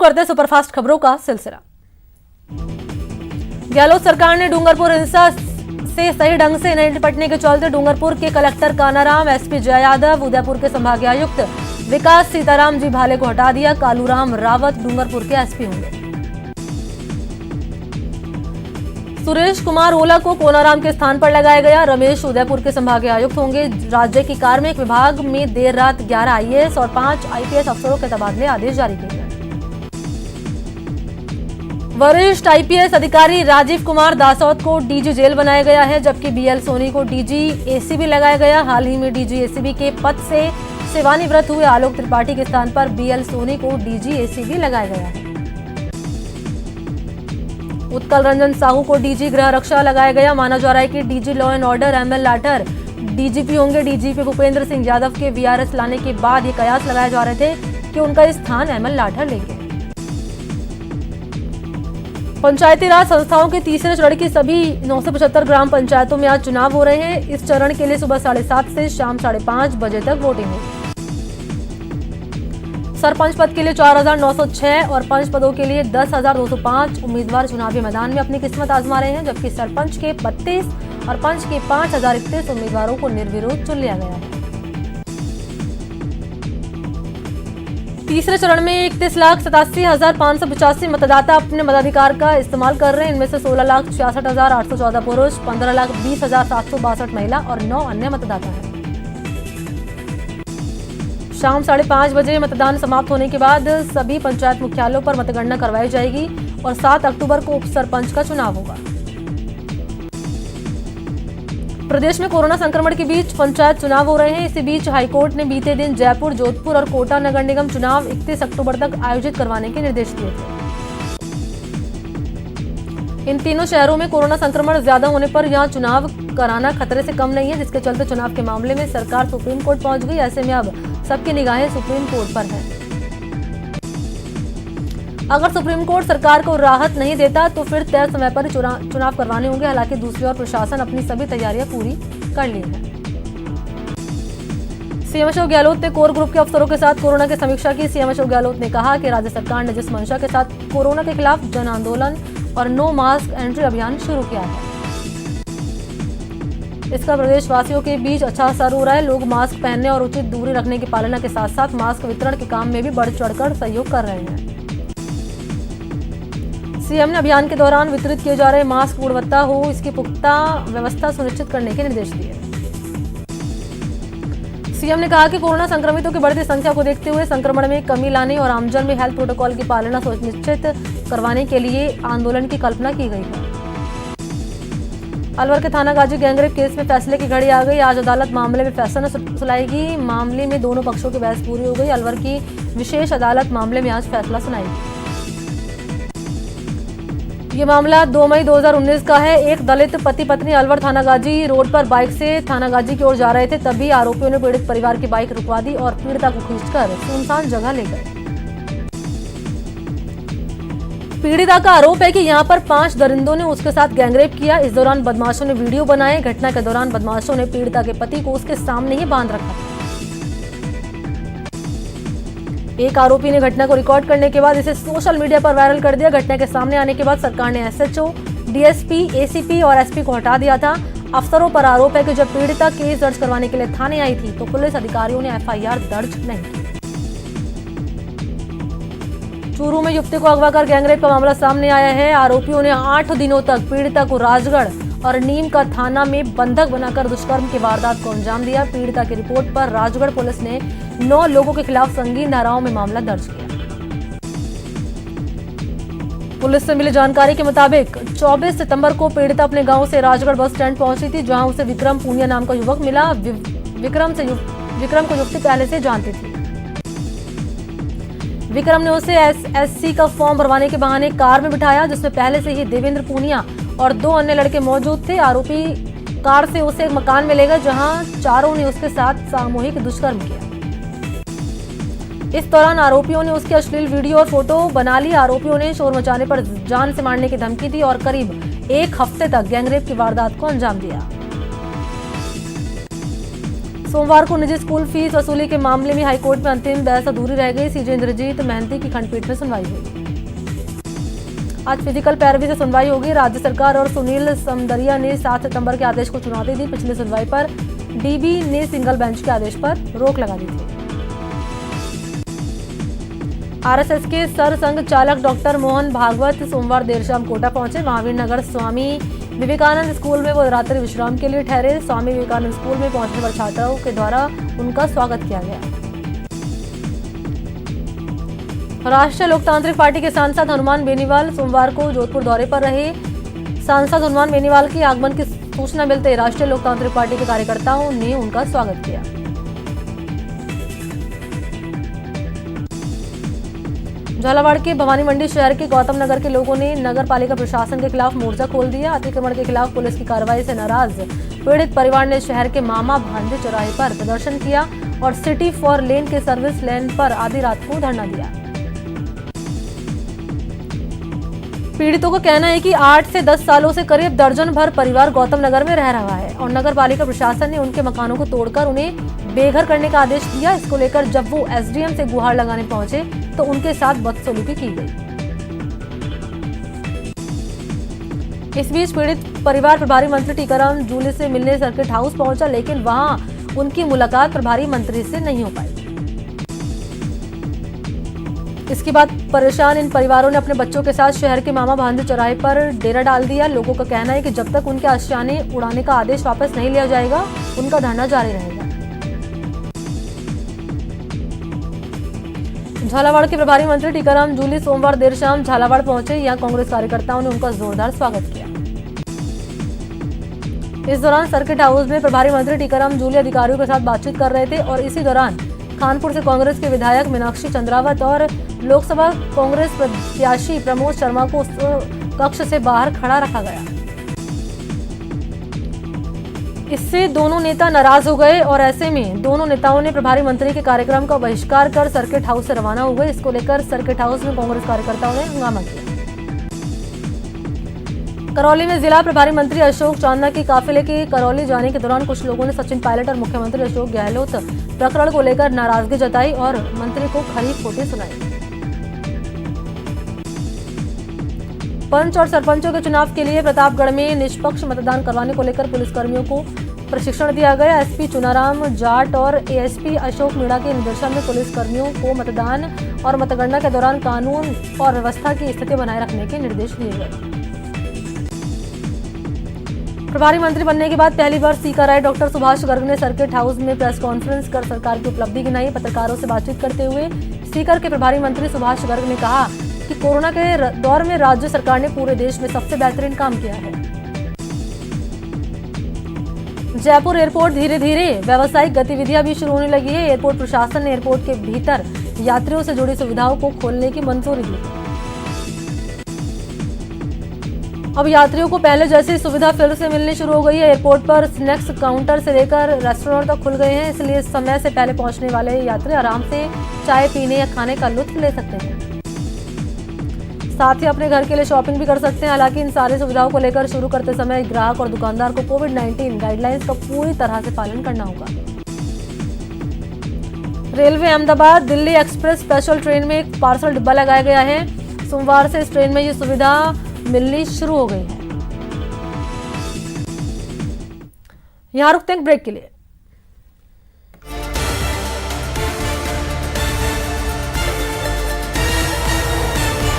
बढ़ते सुपरफास्ट खबरों का सिलसिला। गहलोत सरकार ने डूंगरपुर हिंसा से सही ढंग से नहीं निपटने के चलते डूंगरपुर के कलेक्टर कानाराम, एसपी जय यादव, उदयपुर के संभागायुक्त विकास सीताराम जी भाले को हटा दिया। कालूराम रावत डूंगरपुर के एसपी होंगे। सुरेश कुमार ओला को कोनाराम के स्थान पर लगाया गया। रमेश उदयपुर के संभागायुक्त होंगे। राज्य की कार्मिक विभाग में देर रात 11 आईएएस और 5 आईपीएस अफसरों के तबादले आदेश जारी किए गए। वरिष्ठ आईपीएस अधिकारी राजीव कुमार दासौत को डीजी जेल बनाया गया है, जबकि बीएल सोनी को डीजी एसीबी लगाया गया। हाल ही में डीजी एसीबी के पद से सेवानिवृत्त हुए आलोक त्रिपाठी के स्थान पर बीएल सोनी को डीजी एसीबी लगाया गया है। उत्कल रंजन साहू को डीजी गृह रक्षा लगाया गया। माना जा रहा है कि DG law and order ML Lathar DGP होंगे। डीजीपी भूपेंद्र सिंह यादव के वीआरएस लाने के बाद ये कयास लगाए जा रहे थे कि उनका स्थान एमएल लाठर लेंगे। पंचायती राज संस्थाओं के तीसरे चरण की सभी 975 ग्राम पंचायतों में आज चुनाव हो रहे हैं। इस चरण के लिए सुबह 7:30 से शाम 5:30 बजे तक वोटिंग होगी। सरपंच पद के लिए 4,906 और पंच पदों के लिए 10,205 उम्मीदवार चुनावी मैदान में अपनी किस्मत आजमा रहे हैं, जबकि सरपंच के 32 और पंच के 5,031 उम्मीदवारों को निर्विरोध चुन लिया गया है। तीसरे चरण में 31,87,585 मतदाता अपने मताधिकार का इस्तेमाल कर रहे हैं। इनमें से 16,66,814 पुरुष, 15,20,762 महिला और 9 अन्य मतदाता हैं। शाम 5:30 बजे मतदान समाप्त होने के बाद सभी पंचायत मुख्यालयों पर मतगणना करवाई जाएगी और 7 अक्टूबर को उप सरपंच का चुनाव होगा। प्रदेश में कोरोना संक्रमण के बीच पंचायत चुनाव हो रहे हैं। इसी बीच हाईकोर्ट ने बीते दिन जयपुर, जोधपुर और कोटा नगर निगम चुनाव 31 अक्टूबर तक आयोजित करवाने के निर्देश दिए थे। इन तीनों शहरों में कोरोना संक्रमण ज्यादा होने पर यहां चुनाव कराना खतरे से कम नहीं है, जिसके चलते चुनाव के मामले में सरकार सुप्रीम कोर्ट पहुंच गई। ऐसे में अब सबकी निगाहें सुप्रीम कोर्ट पर है। अगर सुप्रीम कोर्ट सरकार को राहत नहीं देता तो फिर तय समय पर चुनाव करवाने होंगे। हालांकि दूसरी ओर प्रशासन अपनी सभी तैयारियां पूरी कर ली है। सीएम अशोक गहलोत ने कोर ग्रुप के अफसरों के साथ कोरोना की समीक्षा की। सीएम अशोक गहलोत ने कहा कि राज्य सरकार ने जिस मंशा के साथ कोरोना के खिलाफ जन आंदोलन और नो मास्क एंट्री अभियान शुरू किया है, इसका प्रदेशवासियों के बीच अच्छा असर हो रहा है। लोग मास्क पहनने और उचित दूरी रखने की पालना के साथ साथ मास्क वितरण के काम में भी बढ़ चढ़कर सहयोग कर रहे हैं। सीएम ने अभियान के दौरान वितरित किए जा रहे मास्क गुणवत्ता हो, इसकी पुख्ता व्यवस्था सुनिश्चित करने के निर्देश दिए। सीएम ने कहा कि कोरोना संक्रमितों की बढ़ती संख्या को देखते हुए संक्रमण में कमी लाने और आमजन में हेल्थ प्रोटोकॉल की पालना सुनिश्चित करवाने के लिए आंदोलन की कल्पना की गई है। अलवर के थाना गाजी गैंगरेप केस में फैसले की घड़ी आ गई। आज अदालत मामले में फैसला सुनाएगी। मामले में दोनों पक्षों की बहस पूरी हो गई। अलवर की विशेष अदालत मामले में आज फैसला सुनाएगी। ये मामला 2 मई 2019 का है। एक दलित पति पत्नी अलवर थाना गाजी रोड पर बाइक से थाना गाजी की ओर जा रहे थे, तभी आरोपियों ने पीड़ित परिवार की बाइक रुकवा दी और पीड़िता को खींचकर सुनसान जगह ले गए। पीड़िता का आरोप है कि यहां पर 5 दरिंदों ने उसके साथ गैंगरेप किया। इस दौरान बदमाशों ने वीडियो बनाए। घटना के दौरान बदमाशों ने पीड़िता के पति को उसके सामने ही बांध रखा। एक आरोपी ने घटना को रिकॉर्ड करने के बाद इसे सोशल मीडिया पर वायरल कर दिया। घटना के सामने आने के बाद सरकार ने एसएचओ, डीएसपी, एसीपी और एसपी को हटा दिया था। अफसरों पर आरोप है कि जब पीड़िता केस दर्ज करवाने के लिए थाने आई थी तो पुलिस अधिकारियों ने एफआईआर दर्ज नहीं की। चूरू में युवती को अगवा कर गैंगरेप का मामला सामने आया है। आरोपियों ने 8 दिनों तक पीड़िता को राजगढ़ और नीम का थाना में बंधक बनाकर दुष्कर्म की वारदात को अंजाम दिया। पीड़िता की रिपोर्ट पर राजगढ़ पुलिस ने 9 लोगों के खिलाफ संगीन धाराओं में मामला दर्ज किया। पुलिस से मिली जानकारी के मुताबिक 24 सितंबर को पीड़िता अपने गांव से राजगढ़ बस स्टैंड पहुंची थी, जहां उसे विक्रम पूनिया नाम का युवक मिला। विक्रम को युवती पहले से जानती थी। विक्रम ने उसे एसएससी का फॉर्म भरवाने के बहाने कार में बिठाया, जिसमें पहले से ही देवेंद्र पूनिया और 2 अन्य लड़के मौजूद थे। आरोपी कार से उसे एक मकान में ले गए, जहां चारों ने उसके साथ सामूहिक दुष्कर्म किया। इस दौरान आरोपियों ने उसकी अश्लील वीडियो और फोटो बना ली। आरोपियों ने शोर मचाने पर जान से मारने की धमकी दी और करीब 1 हफ्ते तक गैंगरेप की वारदात को अंजाम दिया। सोमवार को निजी स्कूल फीस वसूली के मामले में हाईकोर्ट में अंतिम बहस अधूरी रह गई। सीजे इंद्रजीत महंती की खंडपीठ में सुनवाई हुई। आज फिजिकल पैरवी से सुनवाई होगी। राज्य सरकार और सुनील समदरिया ने 7 सितंबर के आदेश को चुनौती दी। पिछली सुनवाई पर डीबी ने सिंगल बेंच के आदेश पर रोक लगा दी थी। आरएसएस के सरसंघ चालक डॉक्टर मोहन भागवत सोमवार देर शाम कोटा पहुंचे। महावीर नगर स्वामी विवेकानंद स्कूल में वो रात्रि विश्राम के लिए ठहरे। स्वामी विवेकानंद स्कूल में पहुंचने पर छात्राओं के द्वारा उनका स्वागत किया गया। राष्ट्रीय लोकतांत्रिक पार्टी के सांसद हनुमान बेनीवाल सोमवार को जोधपुर दौरे पर रहे। सांसद हनुमान बेनीवाल के आगमन की सूचना मिलते राष्ट्रीय लोकतांत्रिक पार्टी के कार्यकर्ताओं ने उनका स्वागत किया। झालावाड़ के भवानी मंडी शहर के गौतम नगर के लोगों ने नगर पालिका प्रशासन के खिलाफ मोर्चा खोल दिया। अतिक्रमण के खिलाफ पुलिस की कार्रवाई से नाराज पीड़ित परिवार ने शहर के मामा भांजे चौराहे पर प्रदर्शन किया और सिटी फॉर लेन के सर्विस लेन पर आधी रात को धरना दिया। पीड़ितों का कहना है कि 8 से 10 सालों से करीब दर्जन भर परिवार गौतम नगर में रह रहा है और नगर पालिका प्रशासन ने उनके मकानों को तोड़कर उन्हें बेघर करने का आदेश दिया। इसको लेकर जब वो एसडीएम से गुहार लगाने पहुंचे तो उनके साथ बदसलूकी की गई। इस बीच पीड़ित परिवार प्रभारी मंत्री टीकाराम जूली से मिलने सर्किट हाउस पहुंचा, लेकिन वहां उनकी मुलाकात प्रभारी मंत्री से नहीं हो पाई। इसके बाद परेशान इन परिवारों ने अपने बच्चों के साथ शहर के मामा भांजे चौराहे पर डेरा डाल दिया। लोगों का कहना है कि जब तक उनके आशियाने उड़ाने का आदेश वापस नहीं लिया जाएगा, उनका धरना जारी रहेगा। झालावाड़ के प्रभारी मंत्री टीकाराम जूली सोमवार देर शाम झालावाड़ पहुंचे। यहां कांग्रेस कार्यकर्ताओं ने उनका जोरदार स्वागत किया। इस दौरान सर्किट हाउस में प्रभारी मंत्री टीकाराम जूली अधिकारियों के साथ बातचीत कर रहे थे और इसी दौरान खानपुर से कांग्रेस के विधायक मीनाक्षी चंद्रावत और लोकसभा कांग्रेस प्रत्याशी प्रमोद शर्मा को कक्ष से बाहर खड़ा रखा गया। इससे दोनों नेता नाराज हो गए और ऐसे में दोनों नेताओं ने प्रभारी मंत्री के कार्यक्रम का बहिष्कार कर सर्किट हाउस से रवाना हुए। इसको लेकर सर्किट हाउस में कांग्रेस कार्यकर्ताओं ने हंगामा किया। करौली में जिला प्रभारी मंत्री अशोक चांदना के काफिले के करौली जाने के दौरान कुछ लोगों ने सचिन पायलट और मुख्यमंत्री अशोक गहलोत प्रकरण को लेकर नाराजगी जताई और मंत्री को खरी खोटी सुनाई। पंच और सरपंचों के चुनाव के लिए प्रतापगढ़ में निष्पक्ष मतदान करवाने को लेकर पुलिसकर्मियों को प्रशिक्षण दिया गया। एसपी चुनाराम जाट और एएसपी अशोक मीणा के निर्देशन में पुलिसकर्मियों को मतदान और मतगणना के दौरान कानून और व्यवस्था की स्थिति बनाए रखने के निर्देश दिए गए। प्रभारी मंत्री बनने के बाद पहली बार सीकर आए डॉक्टर सुभाष गर्ग ने सर्किट हाउस में प्रेस कॉन्फ्रेंस कर सरकार की उपलब्धि गिनाई। पत्रकारों से बातचीत करते हुए सीकर के प्रभारी मंत्री सुभाष गर्ग ने कहा कि कोरोना के दौर में राज्य सरकार ने पूरे देश में सबसे बेहतरीन काम किया है। जयपुर एयरपोर्ट धीरे धीरे व्यावसायिक गतिविधियां भी शुरू होने लगी है। एयरपोर्ट प्रशासन ने एयरपोर्ट के भीतर यात्रियों से जुड़ी सुविधाओं को खोलने की मंजूरी दी। अब यात्रियों को पहले जैसी सुविधा फिर से मिलनी शुरू हो गई है। एयरपोर्ट पर स्नैक्स काउंटर से लेकर रेस्टोरेंट तक खुल गए हैं, इसलिए समय से पहले पहुंचने वाले यात्री आराम से चाय पीने या खाने का लुत्फ ले सकते हैं। साथ ही अपने घर के लिए शॉपिंग भी कर सकते हैं। हालांकि इन सारी सुविधाओं को लेकर शुरू करते समय ग्राहक और दुकानदार को कोविड-19 गाइडलाइंस का पूरी तरह से पालन करना होगा। Railway Ahmedabad Delhi express special train में एक पार्सल डिब्बा लगाया गया है। सोमवार से इस ट्रेन में ये सुविधा मिलनी शुरू हो गई है। यहाँ रुकते हैं ब्रेक के लिए।